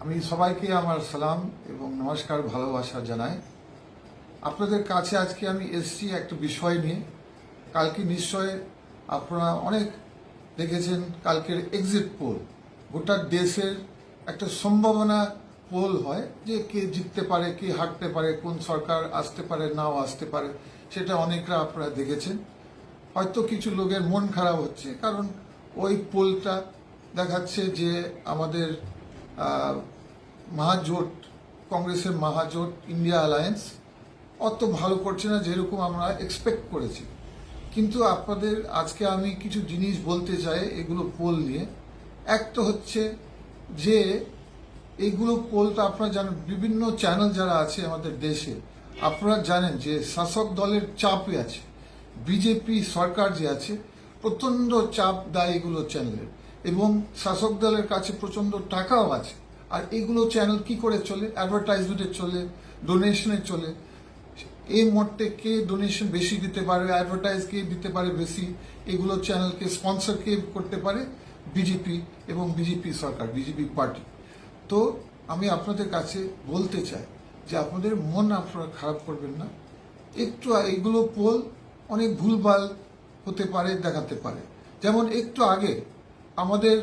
আমি সবাইকে আমার সালাম এবং নমস্কার ভালোবাসা জানাই। আপনাদের কাছে আজকে আমি এসেছি একটা বিষয় নিয়ে। কালকে নিশ্চয় আপনারা অনেক দেখেছেন কালকের এক্সিট পোল। গোটা দেশের একটা সম্ভাবনা পোল হয় যে কে জিততে পারে, কে হারতে পারে, কোন সরকার আসতে পারে, নাও আসতে পারে, সেটা অনেকরা আপনারা দেখেছেন। হয়তো কিছু লোকের মন খারাপ হচ্ছে, কারণ ওই পোলটা দেখাচ্ছে যে আমাদের মহাজোট, কংগ্রেসের মহাজোট ইন্ডিয়া অ্যালায়েন্স অত ভালো করছে না যেরকম আমরা এক্সপেক্ট করেছি। কিন্তু আপনাদের আজকে আমি কিছু জিনিস বলতে চাই এগুলো পোল নিয়ে। এক তো হচ্ছে যে এইগুলো পোলটা আপনারা জানেন, বিভিন্ন চ্যানেল যারা আছে আমাদের দেশে, আপনারা জানেন যে শাসক দলের চাপে আছে। বিজেপি সরকার যে আছে প্রচণ্ড চাপ দেয় এগুলো চ্যানেলের, এবং শাসক দলের কাছে প্রচণ্ড টাকাও আছে। আর এগুলো চ্যানেল কি করে চলে? অ্যাডভার্টাইজমেন্টে চলে, ডোনেশনে চলে। এই মুহূর্তে কে ডোনেশন বেশি দিতে পারে, অ্যাডভার্টাইজ কে দিতে পারে বেশি, এগুলো চ্যানেলকে স্পন্সর কে করতে পারে? বিজেপি এবং বিজেপি সরকার, বিজেপি পার্টি। তো আমি আপনাদের কাছে বলতে চাই যে আপনাদের মন আপনারা খারাপ করবেন না। একটু এইগুলো পোল অনেক ভুলভাল হতে পারে, দেখাতে পারে। যেমন একটু আগে আমাদের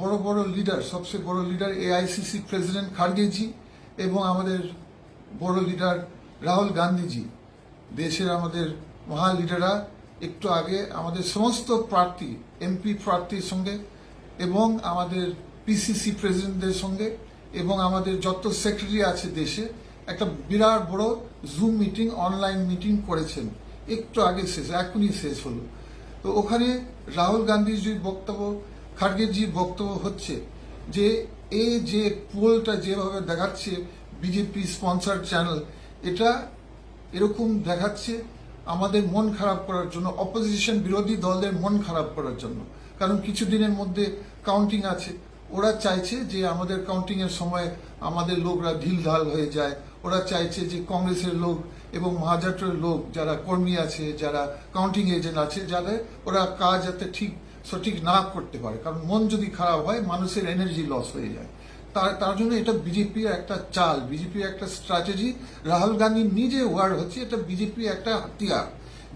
বড় বড় লিডার, সবচেয়ে বড় লিডার এআইসিসি প্রেসিডেন্ট খার্গেজি এবং আমাদের বড় লিডার রাহুল গান্ধীজি, দেশের আমাদের মহা লিডাররা একটু আগে আমাদের সমস্ত প্রার্থী, এমপি প্রার্থীর সঙ্গে এবং আমাদের পিসিসি প্রেসিডেন্টদের সঙ্গে এবং আমাদের যত সেক্রেটারি আছে দেশে একটা বিরাট বড় জুম মিটিং, অনলাইন মিটিং করেছেন। একটু আগে শেষ, এখনই শেষ হলো। তো ওখানে রাহুল গান্ধীজির বক্তব্য, খার্গেজির বক্তব্য হচ্ছে যে এই যে পোলটা যেভাবে দেখাচ্ছে বিজেপি স্পন্সার চ্যানেল, এটা এরকম দেখাচ্ছে আমাদের মন খারাপ করার জন্য, অপোজিশন বিরোধী দলের মন খারাপ করার জন্য। কারণ কিছুদিনের মধ্যে কাউন্টিং আছে, ওরা চাইছে যে আমাদের কাউন্টিং এর সময় আমাদের লোকরা ঢিলঢাল হয়ে যায়। ওরা চাইছে যে কংগ্রেসের লোক এবং মহাজোটের লোক যারা কর্মী আছে, যারা কাউন্টিং এজেন্ট আছে, যাদের ওরা কাজ যাতে সঠিক না করতে পারে। কারণ মন যদি খারাপ হয় মানুষের এনার্জি লস হয়ে যায়। তার জন্য এটা বিজেপির একটা চাল, বিজেপির একটা স্ট্র্যাটেজি। রাহুল গান্ধী নিজে ওয়ার্ড হচ্ছে এটা বিজেপির একটা হাতিয়ার।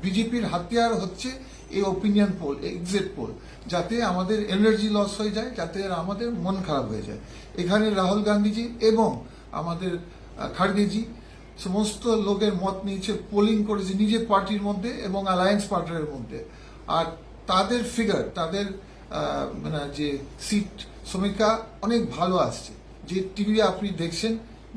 বিজেপির হাতিয়ার হচ্ছে এই ওপিনিয়ন পোল, এক্সিট পোল, যাতে আমাদের এনার্জি লস হয়ে যায়, যাতে আমাদের মন খারাপ হয়ে যায়। এখানে রাহুল গান্ধীজি এবং আমাদের খার্গেজি সমস্ত লোকের মত নিয়েছে, পোলিং করেছে নিজের পার্টির মধ্যে এবং অ্যালায়েন্স পার্টির মধ্যে। আর তাদের ফিগার, তাদের মানে যে সিট সমীক্ষা অনেক ভালো আসছে। যে টিভি আপনি দেখছেন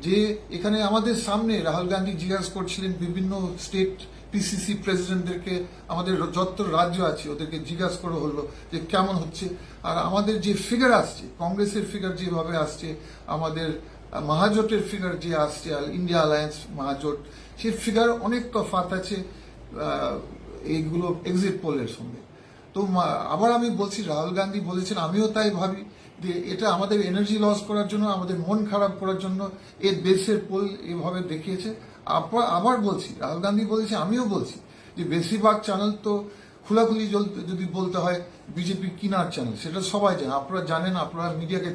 যে এখানে আমাদের সামনে রাহুল গান্ধী জিজ্ঞাসা করছিলেন বিভিন্ন স্টেট পিসিসি প্রেসিডেন্টদেরকে, আমাদের যত রাজ্য আছে ওদেরকে জিজ্ঞাসা করা হলো যে কেমন হচ্ছে। আর আমাদের যে ফিগার আসছে, কংগ্রেসের ফিগার যেভাবে আসছে, আমাদের মহাজোটের ফিগার যে আসছে, ইন্ডিয়া অ্যালায়েন্স মহাজোট, সেই ফিগার অনেক তফাৎ আছে এইগুলো এক্সিট পোলের সঙ্গে। তো আবার আমি বলছি, রাহুল গান্ধী বলেছেন, আমিও তাই ভাবি যে এটা আমাদের এনার্জি লস করার জন্য, আমাদের মন খারাপ করার জন্য এই দেশের পোল এভাবে দেখিয়েছে। আবার বলছি, রাহুল গান্ধী বলেছে, আমিও বলছি যে বেশিরভাগ চ্যানেল তো খোলাখুলি যদি বলতে হয় বিজেপি কিনার চ্যানেল, সেটা সবাই জানে। আপনারা জানেন, আপনারা মিডিয়াকে